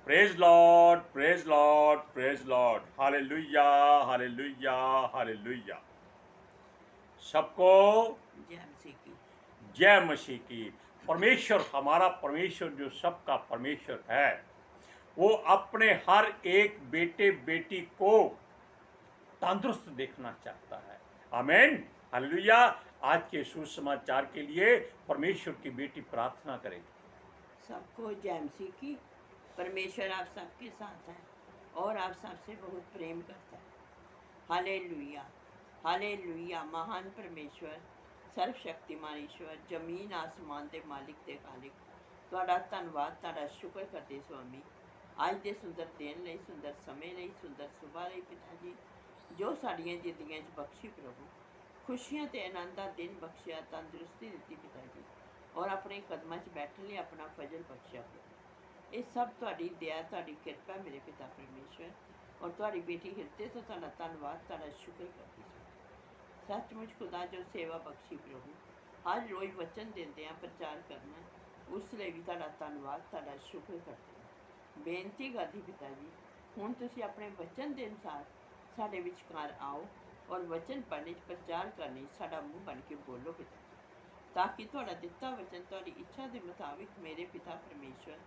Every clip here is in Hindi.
Praise Lord, praise Lord, praise Lord. Hallelujah, hallelujah, hallelujah. सबको जय मसीह की। जय मसीह की। परमेश्वर, हमारा परमेश्वर जो सबका परमेश्वर है, वो अपने हर एक बेटे बेटी को तंदुरुस्त देखना चाहता है। आमीन, हालेलुया। आज के सुसमाचार के लिए परमेश्वर की बेटी प्रार्थना करेगी। सबको जय मसीह की। परमेश्वर आप सबके साथ है और आप सबसे बहुत प्रेम करता है। Hallelujah, hallelujah. महान परमेश्वर, सर्वशक्तिमान ईश्वर, जमीन आसमान के मालिक के खालिक, ਤੁਹਾਡਾ ਧੰਨਵਾਦ, ਤੁਹਾਡਾ ਸ਼ੁਕਰ ਕਰਦੇ स्वामी। ਅੱਜ ਦੇ ਸੁੰਦਰ ਦਿਨ ਲਈ, ਸੁੰਦਰ ਸਮੇਂ ਲਈ, ਸੁੰਦਰ ਸੁਬਾਹ ਲਈ ਪਿਤਾ ਜੀ, ਜੋ ਸਾਡੀਆਂ ਜ਼ਿੰਦਗੀਆਂ 'ਚ ਬਖਸ਼ੀ ਪ੍ਰਭੂ, ਖੁਸ਼ੀਆਂ ਤੇ ਆਨੰਦ ਦਾ ਦਿਨ ਬਖਸ਼ਿਆ, ਤੰਦਰੁਸਤੀ ਦਿੱਤੀ ਪਿਤਾ ਜੀ, ਔਰ ਆਪਣੇ ਕਦਮਾਂ 'ਚ ਬੈਠਣ ਲਈ ਆਪਣਾ ਫਜ਼ਲ ਬਖਸ਼ਿਆ ਪ੍ਰਭੂ। ਇਹ ਸਭ ਤੁਹਾਡੀ ਦਇਆ, ਤੁਹਾਡੀ ਕਿਰਪਾ ਮੇਰੇ ਪਿਤਾ ਪਰਮੇਸ਼ਵਰ, ਔਰ ਤੁਹਾਡੀ ਬੇਟੀ ਹਿਰਦੇ ਤੋਂ ਤੁਹਾਡਾ ਧੰਨਵਾਦ, ਤੁਹਾਡਾ ਸ਼ੁਕਰ ਕਰਦੀ ਹਾਂ। ਸੱਚਮੁੱਚ ਖੁਦਾ ਜੋ ਸੇਵਾ ਬਖਸ਼ੀ ਪ੍ਰਭੂ, ਹਰ ਰੋਜ਼ ਵਚਨ ਦਿੰਦੇ ਆ, ਪ੍ਰਚਾਰ ਕਰਨਾ, ਉਸ ਲਈ ਵੀ ਤੁਹਾਡਾ ਧੰਨਵਾਦ, ਤੁਹਾਡਾ ਸ਼ੁਕਰ ਕਰਦੇ ਹਾਂ। ਬੇਨਤੀ ਕਰਦੀ ਪਿਤਾ ਜੀ, ਹੁਣ ਤੁਸੀਂ ਆਪਣੇ ਵਚਨ ਦੇ ਅਨੁਸਾਰ ਸਾਡੇ ਵਿਚਕਾਰ ਆਓ ਔਰ ਵਚਨ ਪੜ੍ਹਨੇ 'ਚ, ਪ੍ਰਚਾਰ ਕਰਨੇ 'ਚ ਸਾਡਾ ਮੂੰਹ ਬਣ ਕੇ ਬੋਲੋ ਪਿਤਾ ਜੀ, ਤਾਂ ਕਿ ਤੁਹਾਡਾ ਦਿੱਤਾ ਵਚਨ ਤੁਹਾਡੀ ਇੱਛਾ ਦੇ ਮੁਤਾਬਿਕ ਮੇਰੇ ਪਿਤਾ ਪਰਮੇਸ਼ਵਰ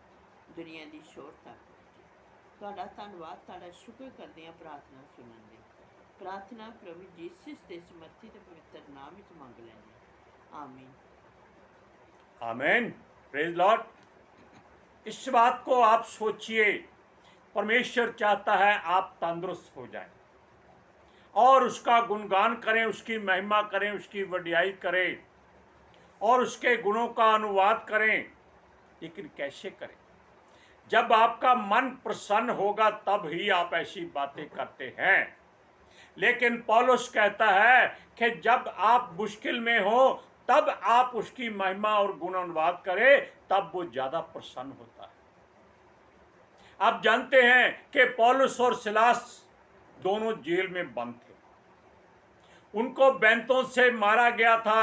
ਦੁਨੀਆ ਦੀ ਸ਼ੋਰ ਤੱਕ ਪਹੁੰਚੇ। ਤੁਹਾਡਾ ਧੰਨਵਾਦ, ਤੁਹਾਡਾ ਸ਼ੁਕਰ ਕਰਦੇ ਹਾਂ ਪ੍ਰਾਰਥਨਾ ਸੁਣਨ ਲਈ। प्रार्थना प्रभु जीसस के समर्थित पवित्र नाम में मांग लेंगे, आमीन, आमीन। Praise Lord. इस बात को आप सोचिए, परमेश्वर चाहता है आप तंदुरुस्त हो जाएं और उसका गुणगान करें, उसकी महिमा करें, उसकी वडियाई करें और उसके गुणों का अनुवाद करें। लेकिन कैसे करें? जब आपका मन प्रसन्न होगा तब ही आप ऐसी बातें करते हैं। लेकिन पौलुस कहता है कि जब आप मुश्किल में हो तब आप उसकी महिमा और गुण अनुवाद करें, तब वो ज्यादा प्रसन्न होता है। आप जानते हैं कि पौलुस और सिलास दोनों जेल में बंद थे। उनको बैंतों से मारा गया था,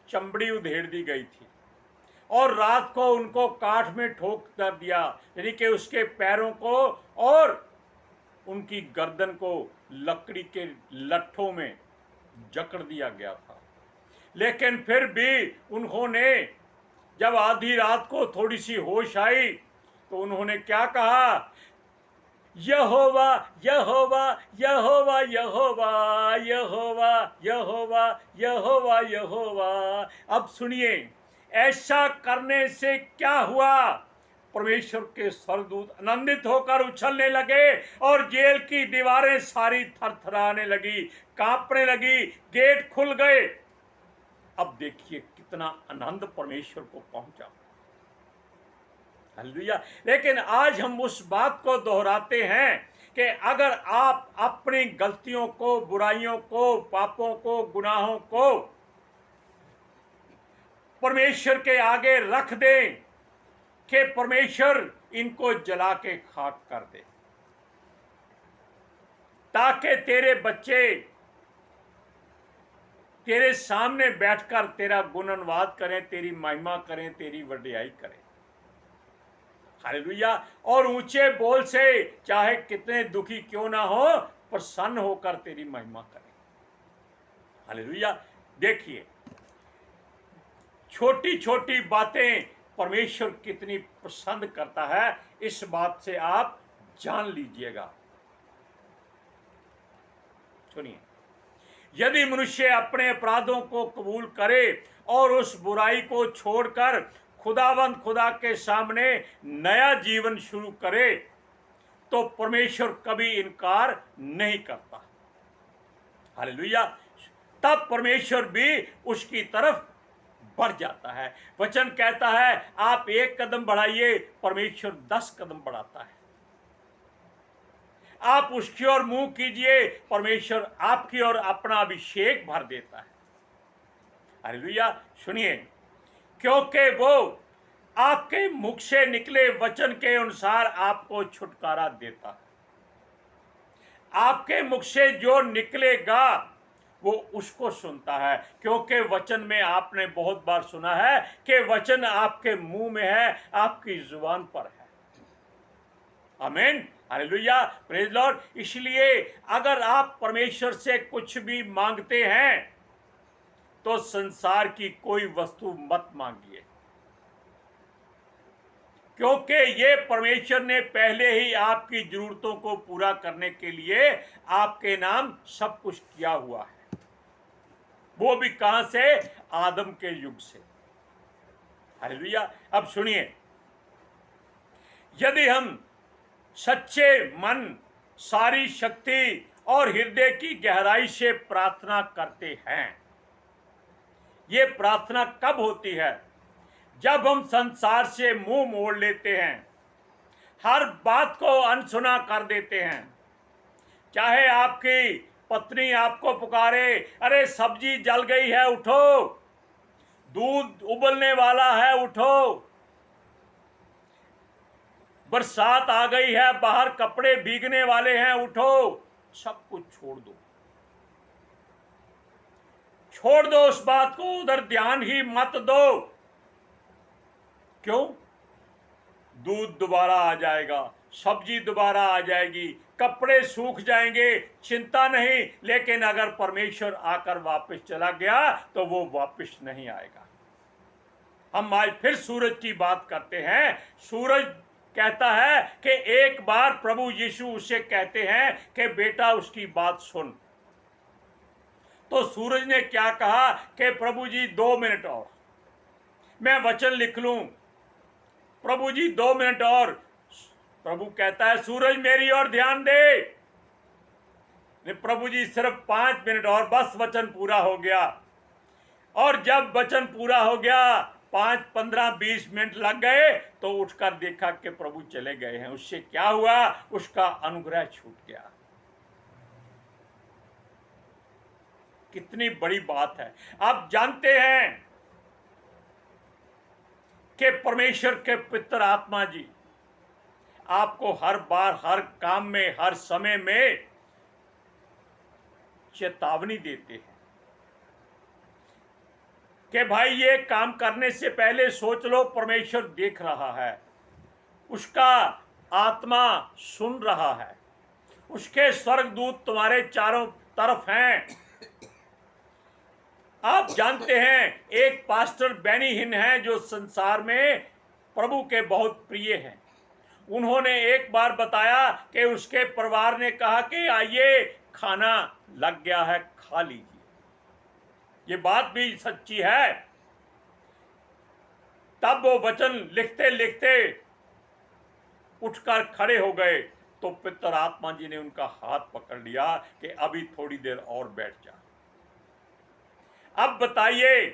चमड़ी उधेड़ दी गई थी और रात को उनको काठ में ठोक कर दिया, यानी कि उसके पैरों को और उनकी गर्दन को लकड़ी के लट्ठों में जकड़ दिया गया था। लेकिन फिर भी उन्होंने, जब आधी रात को थोड़ी सी होश आई तो उन्होंने क्या कहा? यहोवा यहोवा यहोवा यहोवा यहोवा यहोवा यहोवा यहोवा। अब सुनिए, ऐसा करने से क्या हुआ? परमेश्वर के स्वर्गदूत आनंदित होकर उछलने लगे और जेल की दीवारें सारी थरथराने लगी, कांपने लगी, गेट खुल गए। अब देखिए कितना आनंद परमेश्वर को पहुंचा। हालेलुया। लेकिन आज हम उस बात को दोहराते हैं कि अगर आप अपनी गलतियों को, बुराइयों को, पापों को, गुनाहों को परमेश्वर के आगे रख दें कि परमेश्वर इनको जला के खाक कर दे, ताकि तेरे बच्चे तेरे सामने बैठकर तेरा गुणनुवाद करें, तेरी महिमा करें, तेरी वडियाई करें। हालेलुया। और ऊंचे बोल से, चाहे कितने दुखी क्यों ना हो, प्रसन्न होकर तेरी महिमा करें। हालेलुया। देखिए, छोटी छोटी बातें परमेश्वर कितनी पसंद करता है, इस बात से आप जान लीजिएगा। सुनिए, यदि मनुष्य अपने अपराधों को कबूल करे और उस बुराई को छोड़कर खुदावंद खुदा के सामने नया जीवन शुरू करे, तो परमेश्वर कभी इनकार नहीं करता। हालेलुया। तब परमेश्वर भी उसकी तरफ बढ़ जाता है। वचन कहता है आप 1 कदम बढ़ाइए, परमेश्वर 10 कदम बढ़ाता है। आप उसकी ओर मुंह कीजिए, परमेश्वर आपकी ओर अपना अभिषेक भर देता है। हालेलुया। सुनिए, क्योंकि वो आपके मुख से निकले वचन के अनुसार आपको छुटकारा देता है। आपके मुख से जो निकलेगा वो उसको सुनता है, क्योंकि वचन में आपने बहुत बार सुना है कि वचन आपके मुंह में है, आपकी जुबान पर है। आमीन, हालेलुया, प्रेज लॉर्ड। इसलिए अगर आप परमेश्वर से कुछ भी मांगते हैं तो संसार की कोई वस्तु मत मांगिए, क्योंकि ये परमेश्वर ने पहले ही आपकी जरूरतों को पूरा करने के लिए आपके नाम सब कुछ किया हुआ है। वो भी कहां से? आदम के युग से। हालेलुया। अब सुनिए, यदि हम सच्चे मन, सारी शक्ति और हृदय की गहराई से प्रार्थना करते हैं, ये प्रार्थना कब होती है? जब हम संसार से मुंह मोड़ लेते हैं, हर बात को अनसुना कर देते हैं। चाहे आपकी पत्नी आपको पुकारे, अरे सब्जी जल गई है उठो, दूध उबलने वाला है उठो, बरसात आ गई है बाहर कपड़े भीगने वाले हैं उठो, सब कुछ छोड़ दो उस बात को, उधर ध्यान ही मत दो। क्यों? दूध दोबारा आ जाएगा, सब्जी दोबारा आ जाएगी, कपड़े सूख जाएंगे, चिंता नहीं। लेकिन अगर परमेश्वर आकर वापस चला गया तो वो वापस नहीं आएगा। हम आज फिर सूरज की बात करते हैं। सूरज कहता है कि एक बार प्रभु यीशु उसे कहते हैं कि बेटा उसकी बात सुन। तो सूरज ने क्या कहा कि प्रभु जी 2 मिनट और, मैं वचन लिख लूं। प्रभु जी 2 मिनट और। प्रभु कहता है सूरज मेरी ओर ध्यान दे। प्रभु जी सिर्फ 5 मिनट और, बस वचन पूरा हो गया। और जब वचन पूरा हो गया, 5, 15, 20 मिनट लग गए तो उठकर देखा कि प्रभु चले गए हैं। उससे क्या हुआ? उसका अनुग्रह छूट गया। कितनी बड़ी बात है। आप जानते हैं कि परमेश्वर के पितर आत्मा जी आपको हर बार, हर काम में, हर समय में चेतावनी देते हैं कि भाई ये काम करने से पहले सोच लो, परमेश्वर देख रहा है, उसका आत्मा सुन रहा है, उसके स्वर्गदूत तुम्हारे चारों तरफ हैं। आप जानते हैं एक पास्टर बेनी हिन है जो संसार में प्रभु के बहुत प्रिय हैं। उन्होंने एक बार बताया कि उसके परिवार ने कहा कि आइए खाना लग गया है, खा लीजिए। ये बात भी सच्ची है। तब वो वचन लिखते लिखते उठकर खड़े हो गए तो पितर आत्मा जी ने उनका हाथ पकड़ लिया कि अभी थोड़ी देर और बैठ जा। अब बताइए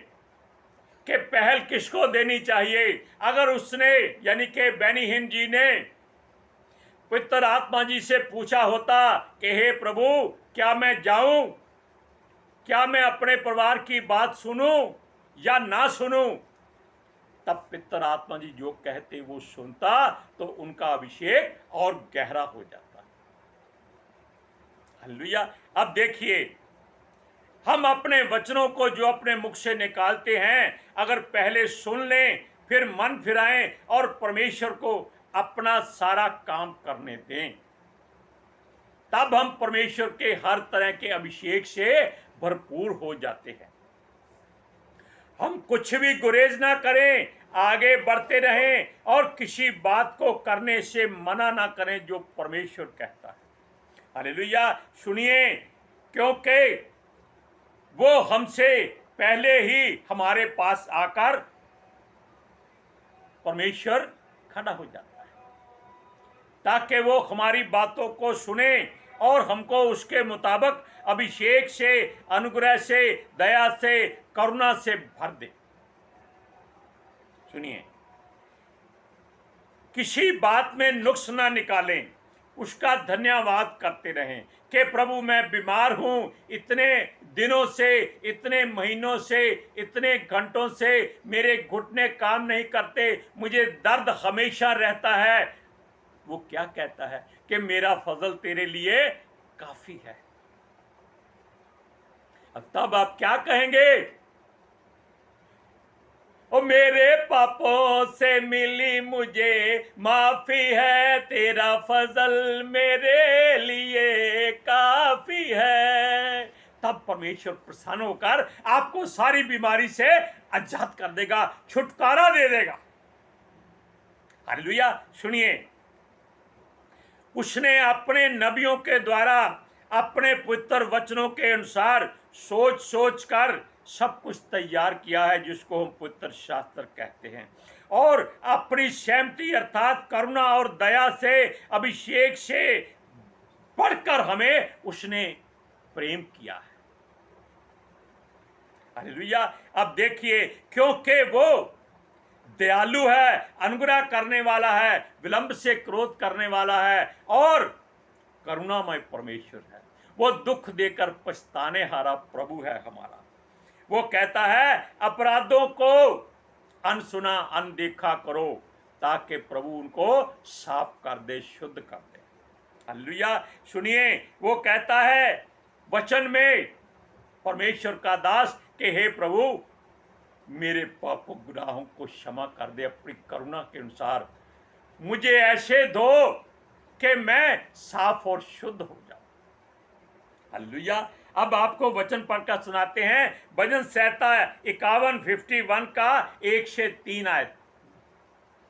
कि पहल किसको देनी चाहिए? अगर उसने, यानी कि बेनी हिन जी ने पितर आत्मा जी से पूछा होता कि हे प्रभु, क्या मैं जाऊं, क्या मैं अपने परिवार की बात सुनूं या ना सुनूं, तब पितर आत्मा जी जो कहते वो सुनता तो उनका अभिषेक और गहरा हो जाता। हालेलुया। अब देखिए, हम अपने वचनों को जो अपने मुख से निकालते हैं, अगर पहले सुन लें, फिर मन फिराएं और परमेश्वर को अपना सारा काम करने दें, तब हम परमेश्वर के हर तरह के अभिषेक से भरपूर हो जाते हैं। हम कुछ भी गुरेज ना करें, आगे बढ़ते रहें और किसी बात को करने से मना ना करें जो परमेश्वर कहता है। हालेलुया। सुनिए, क्योंकि वो हमसे पहले ही हमारे पास आकर परमेश्वर खड़ा हो जाता है ताकि वो हमारी बातों को सुने और हमको उसके मुताबिक अभिषेक से, अनुग्रह से, दया से, करुणा से भर दे। सुनिए, किसी बात में नुक्स ना निकालें, उसका धन्यवाद करते रहें कि प्रभु मैं बीमार हूं, इतने दिनों से, इतने महीनों से, इतने घंटों से मेरे घुटने काम नहीं करते, मुझे दर्द हमेशा रहता है। वो क्या कहता है कि मेरा फजल तेरे लिए काफी है। अब तब आप क्या कहेंगे? ओ मेरे पापों से मिली मुझे माफी है, तेरा फजल मेरे लिए काफी है। तब परमेश्वर प्रसन्न होकर आपको सारी बीमारी से आजाद कर देगा, छुटकारा दे देगा। हालेलुया। सुनिए, उसने अपने नबियों के द्वारा अपने पवित्र वचनों के अनुसार सोच सोच कर सब कुछ तैयार किया है, जिसको हम पवित्र शास्त्र कहते हैं, और अपनी सहमति अर्थात करुणा और दया से अभिषेक से बढ़कर हमें उसने प्रेम किया है। हालेलुया। अब देखिए, क्योंकि वो दयालु है, अनुग्रह करने वाला है, विलंब से क्रोध करने वाला है और करुणामय परमेश्वर है। वो दुख देकर पछताने हारा प्रभु है हमारा। वो कहता है अपराधों को अनसुना अनदेखा करो, ताकि प्रभु उनको साफ कर दे, शुद्ध कर दे। हालेलुया। सुनिए, वो कहता है वचन में परमेश्वर का दास कि हे प्रभु, मेरे पापों गुनाहों को क्षमा कर दे, अपनी करुणा के अनुसार मुझे ऐसे धो कि मैं साफ और शुद्ध हो जाऊं। हालेलुया। अब आपको वचन पढ़कर सुनाते हैं, भजन संहिता 51 का 1 से 3 आयत।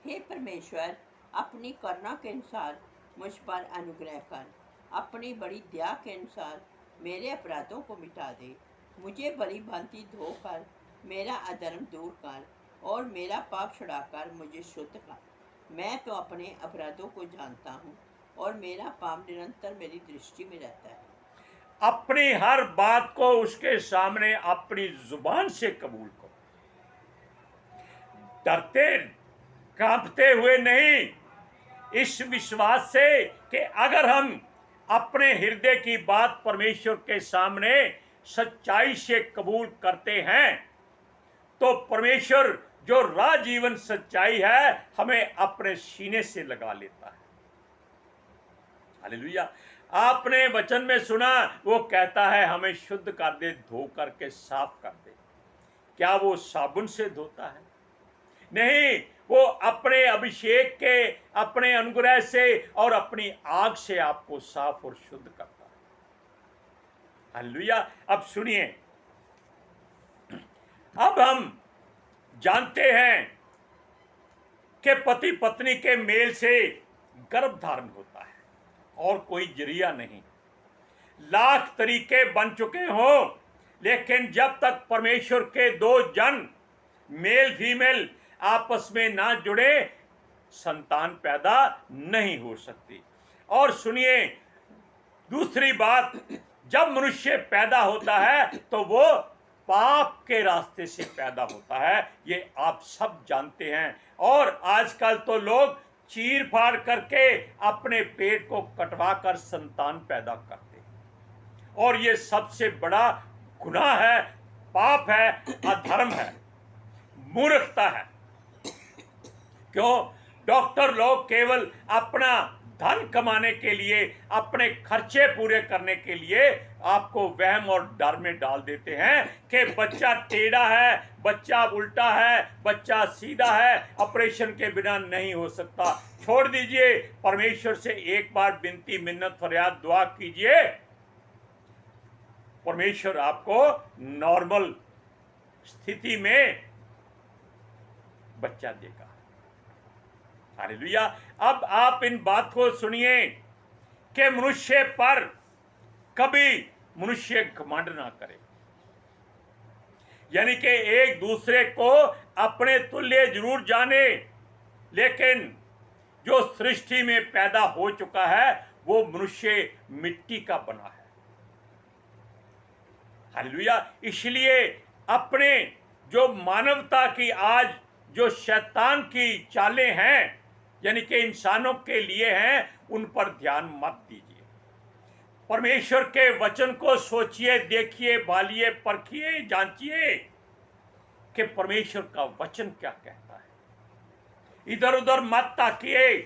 हे परमेश्वर, अपनी करुणा के अनुसार मुझ पर अनुग्रह कर, अपनी बड़ी दया के अनुसार मेरे अपराधों को मिटा दे। मुझे भली भांति धोकर मेरा अधर्म दूर कर और मेरा पाप छुड़ाकर मुझे शुद्ध कर। मैं तो अपने अपराधों को जानता हूँ और मेरा पाप निरंतर मेरी दृष्टि में रहता है। अपनी हर बात को उसके सामने अपनी जुबान से कबूल करो, डरते कांपते हुए नहीं, इस विश्वास से कि अगर हम अपने हृदय की बात परमेश्वर के सामने सच्चाई से कबूल करते हैं, तो परमेश्वर जो राह जीवन सच्चाई है हमें अपने सीने से लगा लेता है। हालेलुया। आपने वचन में सुना, वो कहता है हमें शुद्ध कर दे, धो करके साफ कर दे। क्या वो साबुन से धोता है? नहीं, वो अपने अभिषेक के, अपने अनुग्रह से और अपनी आग से आपको साफ और शुद्ध करता है। हालेलुया। अब सुनिए, अब हम जानते हैं कि पति पत्नी के मेल से गर्भ धारण होता है और कोई जरिया नहीं। लाख तरीके बन चुके हों, लेकिन जब तक परमेश्वर के दो जन मेल फीमेल आपस में ना जुड़े, संतान पैदा नहीं हो सकती। और सुनिए, दूसरी बात, जब मनुष्य पैदा होता है तो वो पाप के रास्ते से पैदा होता है, ये आप सब जानते हैं। और आजकल तो लोग चीर फाड़ करके अपने पेट को कटवा कर संतान पैदा करते हैं, और ये सबसे बड़ा गुनाह है, पाप है, अधर्म है, मूर्खता है। क्यों? डॉक्टर लोग केवल अपना धन कमाने के लिए, अपने खर्चे पूरे करने के लिए आपको वहम और डर में डाल देते हैं कि बच्चा टेढ़ा है, बच्चा उल्टा है, बच्चा सीधा है, ऑपरेशन के बिना नहीं हो सकता। छोड़ दीजिए, परमेश्वर से एक बार विनती, मिन्नत, फरियाद, दुआ कीजिए, परमेश्वर आपको नॉर्मल स्थिति में बच्चा देगा। हालेलुया। अब आप इन बात को सुनिए कि मनुष्य पर कभी मनुष्य घमंड ना करे, यानी कि एक दूसरे को अपने तुल्य जरूर जाने, लेकिन जो सृष्टि में पैदा हो चुका है वो मनुष्य मिट्टी का बना है। हालेलुया। इसलिए अपने जो मानवता की आज जो शैतान की चालें हैं, यानी कि इंसानों के लिए हैं, उन पर ध्यान मत दीजिए। परमेश्वर के वचन को सोचिए, देखिए, भालिए, परखिए, जांचिए कि परमेश्वर का वचन क्या कहता है। इधर उधर मत ताकिए,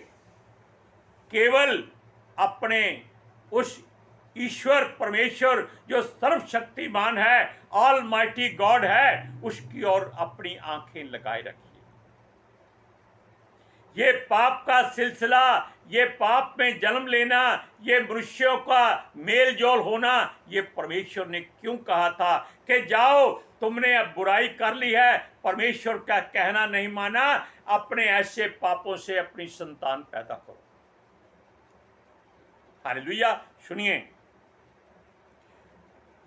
केवल अपने उस ईश्वर परमेश्वर जो सर्वशक्तिमान है, ऑलमाइटी गॉड है, उसकी ओर अपनी आंखें लगाए रखिए। ये पाप का सिलसिला, ये पाप में जन्म लेना, ये मनुष्यों का मेल जोल होना, ये परमेश्वर ने क्यों कहा था कि जाओ तुमने अब बुराई कर ली है, परमेश्वर का कहना नहीं माना, अपने ऐसे पापों से अपनी संतान पैदा करो। हालेलुया। सुनिए,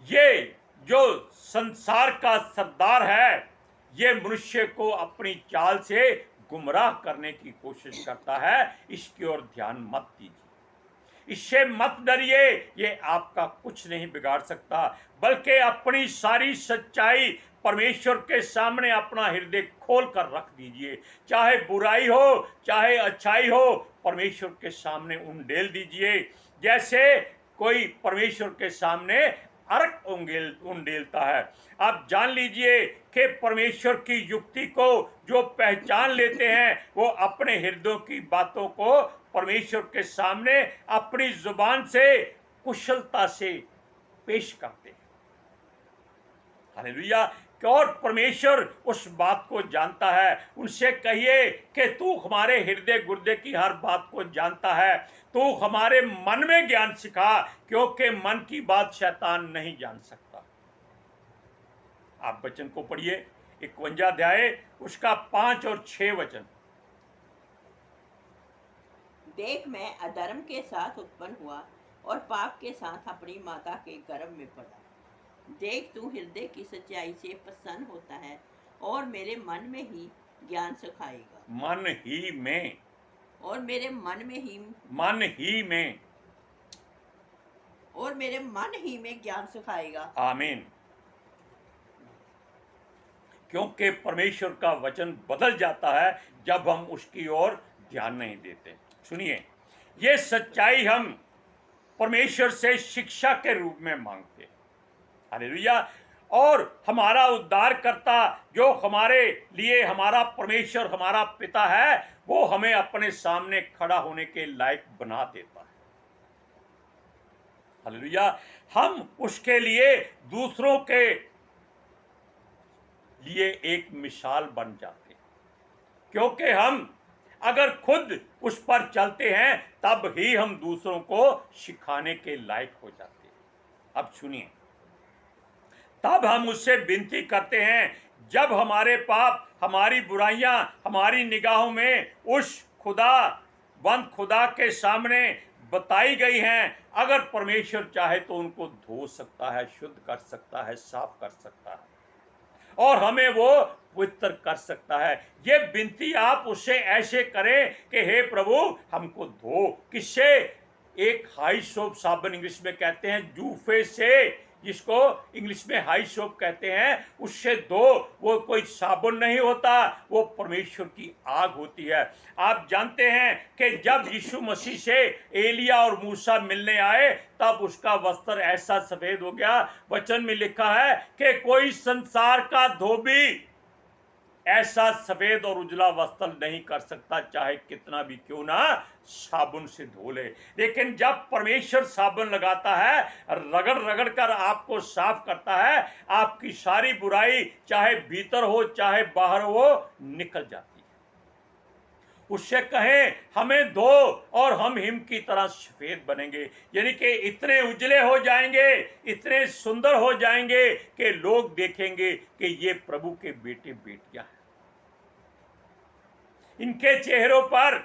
ये जो संसार का सरदार है, ये मनुष्य को अपनी चाल से गुमराह करने की कोशिश करता है, इसकी ओर ध्यान मत दीजिए, इससे मत डरिए, ये आपका कुछ नहीं बिगाड़ सकता, बल्कि अपनी सारी सच्चाई परमेश्वर के सामने अपना हृदय खोल कर रख दीजिए। चाहे बुराई हो चाहे अच्छाई हो, परमेश्वर के सामने उंडेल दीजिए, जैसे कोई परमेश्वर के सामने अर्क उंडेलता है। आप जान लीजिए कि परमेश्वर की युक्ति को जो पहचान लेते हैं, वो अपने हृदयों की बातों को परमेश्वर के सामने अपनी जुबान से कुशलता से पेश करते हैं। हालेलुया। और परमेश्वर उस बात को जानता है। उनसे कहिए कि तू हमारे हृदय गुर्दे की हर बात को जानता है, तू हमारे मन में ज्ञान सिखा, क्योंकि मन की बात शैतान नहीं जान सकता। आप वचन को पढ़िए, 51 अध्याय उसका 5 और 6 वचन। देख, मैं अधर्म के साथ उत्पन्न हुआ और पाप के साथ अपनी माता के गर्भ में पड़ा। देख, तू हृदय की सच्चाई से प्रसन्न होता है और मेरे मन में ही ज्ञान सिखाएगा। मन ही में, और मेरे मन में ही ज्ञान सिखाएगा। आमीन। क्योंकि परमेश्वर का वचन बदल जाता है जब हम उसकी ओर ध्यान नहीं देते। सुनिए, ये सच्चाई हम परमेश्वर से शिक्षा के रूप में मांगते हैं। हालेलुया। और हमारा उद्धारकर्ता जो हमारे लिए हमारा परमेश्वर हमारा पिता है, वो हमें अपने सामने खड़ा होने के लायक बना देता है। हालेलुया। हम उसके लिए दूसरों के लिए एक मिसाल बन जाते हैं, क्योंकि हम अगर खुद उस पर चलते हैं तब ही हम दूसरों को सिखाने के लायक हो जाते हैं। अब सुनिए, तब हम उससे विनती करते हैं जब हमारे पाप हमारी बुराइयां हमारी निगाहों में उस खुदा के सामने बताई गई हैं। अगर परमेश्वर चाहे तो उनको धो सकता है, शुद्ध कर सकता है, साफ कर सकता है और हमें वो पवित्र कर सकता है। ये विनती आप उससे ऐसे करें कि हे प्रभु हमको धो। किससे? एक हाई सोप साबुन इंग्लिश में कहते हैं, जूफे से, जिसको इंग्लिश में हाई सोप कहते हैं, उससे धो। वो कोई साबुन नहीं होता, वो परमेश्वर की आग होती है। आप जानते हैं कि जब यीशु मसीह से एलिया और मूसा मिलने आए तब उसका वस्त्र ऐसा सफेद हो गया। वचन में लिखा है कि कोई संसार का धोबी ऐसा सफेद और उजला वस्त्र नहीं कर सकता, चाहे कितना भी क्यों ना साबुन से धो ले। लेकिन जब परमेश्वर साबुन लगाता है, रगड़ रगड़ कर आपको साफ करता है, आपकी सारी बुराई चाहे भीतर हो चाहे बाहर हो निकल जाती है। उससे कहें हमें धो और हम हिम की तरह सफेद बनेंगे, यानी कि इतने उजले हो जाएंगे, इतने सुंदर हो जाएंगे कि लोग देखेंगे कि ये प्रभु के बेटे बेटियां हैं। इनके चेहरों पर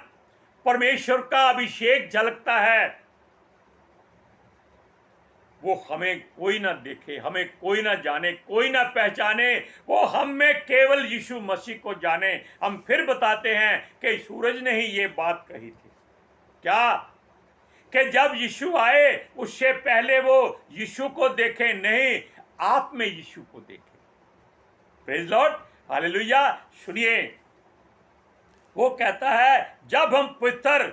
परमेश्वर का अभिषेक झलकता है। वो हमें कोई ना देखे, हमें कोई ना जाने, कोई ना पहचाने, वो हम में केवल यीशु मसीह को जाने। हम फिर बताते हैं कि सूरज ने ही ये बात कही थी, क्या? कि जब यीशु आए उससे पहले वो यीशु को देखे नहीं, आप में यीशु को देखे। Praise Lord, hallelujah. सुनिए, वो कहता है जब हम पवित्र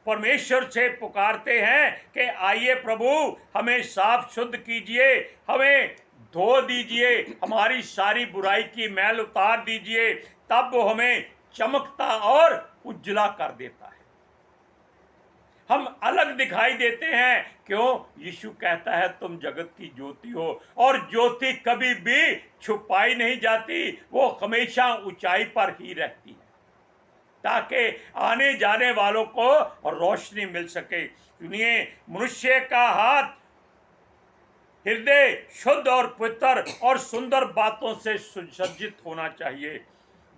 परमेश्वर से पुकारते हैं कि आइए प्रभु हमें साफ शुद्ध कीजिए, हमें धो दीजिए, हमारी सारी बुराई की मैल उतार दीजिए, तब वो हमें चमकता और उज्जला कर देता है। हम अलग दिखाई देते हैं। क्यों? यीशु कहता है तुम जगत की ज्योति हो, और ज्योति कभी भी छुपाई नहीं जाती, वो हमेशा ऊंचाई पर ही रहती है, ताकि आने जाने वालों को रोशनी मिल सके। सुनिए, मनुष्य का हाथ हृदय शुद्ध और पवित्र और सुंदर बातों से सुसज्जित होना चाहिए।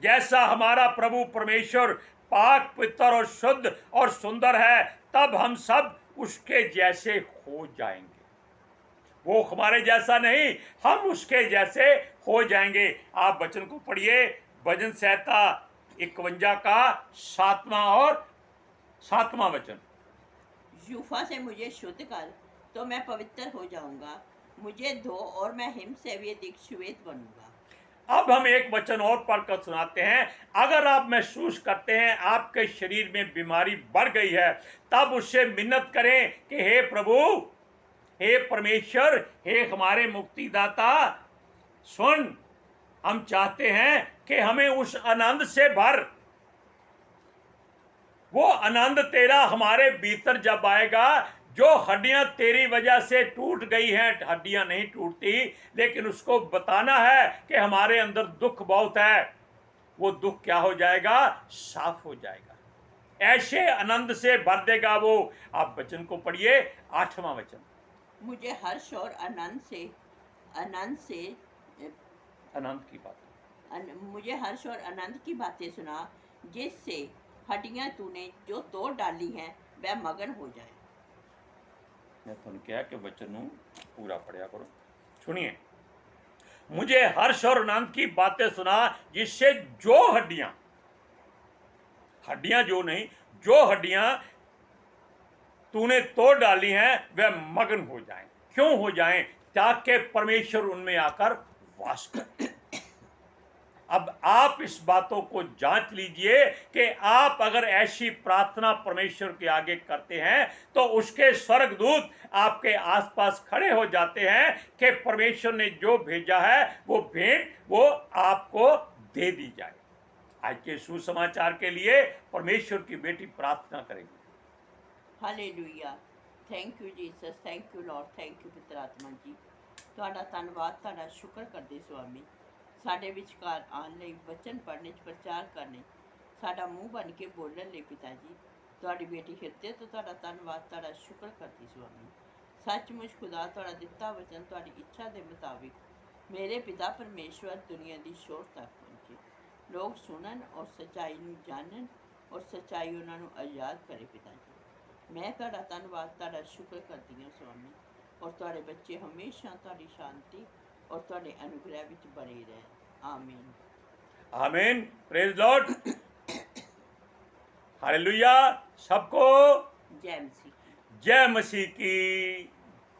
जैसा हमारा प्रभु परमेश्वर पाक, पवित्र और शुद्ध और सुंदर है, तब हम सब उसके जैसे हो जाएंगे। वो हमारे जैसा नहीं, हम उसके जैसे हो जाएंगे। आप वचन को पढ़िए, भजन संहिता 51 का 7वां और 7वां वचन। यूफा से मुझे शुद्ध कर, तो मैं पवित्र हो जाऊंगा। मुझे धो और मैं हिम से भी अधिक श्वेत बनूंगा। अब हम एक वचन और पढ़कर सुनाते हैं। अगर आप महसूस करते हैं आपके शरीर में बीमारी बढ़ गई है, तब उससे मिन्नत करें कि हे प्रभु, हे परमेश्वर, हे हमारे मुक्तिदाता, सुन, हम चाहते हैं कि हमें उस आनंद से भर। वो आनंद तेरा हमारे भीतर जब आएगा, जो हड्डियां तेरी वजह से टूट गई हैं, हड्डियां नहीं टूटती, लेकिन उसको बताना है कि हमारे अंदर दुख बहुत है, वो दुख क्या हो जाएगा? साफ हो जाएगा। ऐसे आनंद से भर देगा वो। आप वचन को पढ़िए, 8वां वचन। मुझे हर्ष और आनंद से आनंद की बात। मुझे हर्ष और आनंद की बातें सुना, जिससे हड्डियां तूने जो तोड़ डाली हैं वह मगन हो जाए। मैं तो क्या कि वचन पूरा पढ़ा करो। सुनिए, मुझे हर्ष और आनंद की बातें सुना, जिससे जो हड्डियां जो नहीं, जो हड्डियां तूने तोड़ डाली हैं वह मगन हो जाएं। क्यों हो जाएं? ताकि परमेश्वर उनमें आकर वास करे। अब आप इस बातों को जांच लीजिए कि आप अगर ऐसी प्रार्थना परमेश्वर के आगे करते हैं, तो उसके स्वर्गदूत आपके आसपास खड़े हो जाते हैं कि परमेश्वर ने जो भेजा है वो भेंट वो आपको दे दी जाए। आज के सुसमाचार के लिए परमेश्वर की बेटी प्रार्थना करेगी। Hallelujah. Thank you Jesus, thank you Lord, thank you पितर आत्मा जी। ਤੁਹਾਡਾ ਧੰਨਵਾਦ, ਤੁਹਾਡਾ ਸ਼ੁਕਰ ਕਰਦੇ ਸੁਆਮੀ, ਸਾਡੇ ਵਿਚਕਾਰ ਆਉਣ ਲਈ, ਵਚਨ ਪੜ੍ਹਨੇ 'ਚ, ਪ੍ਰਚਾਰ ਕਰਨੇ, ਸਾਡਾ ਮੂੰਹ ਬਣ ਕੇ ਬੋਲਣ ਲਈ ਪਿਤਾ ਜੀ। ਤੁਹਾਡੀ ਬੇਟੀ ਹਿਰਦੇ ਤੋਂ ਤੁਹਾਡਾ ਧੰਨਵਾਦ, ਤੁਹਾਡਾ ਸ਼ੁਕਰ ਕਰਦੀ ਸੁਆਮੀ। ਸੱਚਮੁੱਚ ਖੁਦਾ, ਤੁਹਾਡਾ ਦਿੱਤਾ ਵਚਨ ਤੁਹਾਡੀ ਇੱਛਾ ਦੇ ਮੁਤਾबिक ਮੇਰੇ ਪਿਤਾ ਪਰਮੇਸ਼ਵਰ ਦੁਨੀਆ ਦੀ ਸ਼ੋਰ ਤੱਕ ਪਹੁੰਚੇ, ਲੋਕ ਸੁਣਨ ਔਰ ਸੱਚਾਈ ਨੂੰ ਜਾਣਨ ਔਰ ਸੱਚਾਈ ਉਹਨਾਂ ਨੂੰ ਆਜ਼ਾਦ ਕਰੇ ਪਿਤਾ ਜੀ। ਮੈਂ ਤੁਹਾਡਾ ਧੰਨਵਾਦ, ਤੁਹਾਡਾ ਸ਼ੁਕਰ ਕਰਦੀ ਹਾਂ ਸੁਆਮੀ, ਔਰ ਤੁਹਾਡੇ ਬੱਚੇ ਹਮੇਸ਼ਾ ਤੁਹਾਡੀ ਸ਼ਾਂਤੀ ਔਰ ਤੁਹਾਡੇ ਅਨੁਗ੍ਰਹਿ ਵਿੱਚ ਬਣੇ ਰਹਿਣ। ਆਮੀਨ, आमीन। Praise Lord, hallelujah. सबको जय मसीह। जय मसीह की।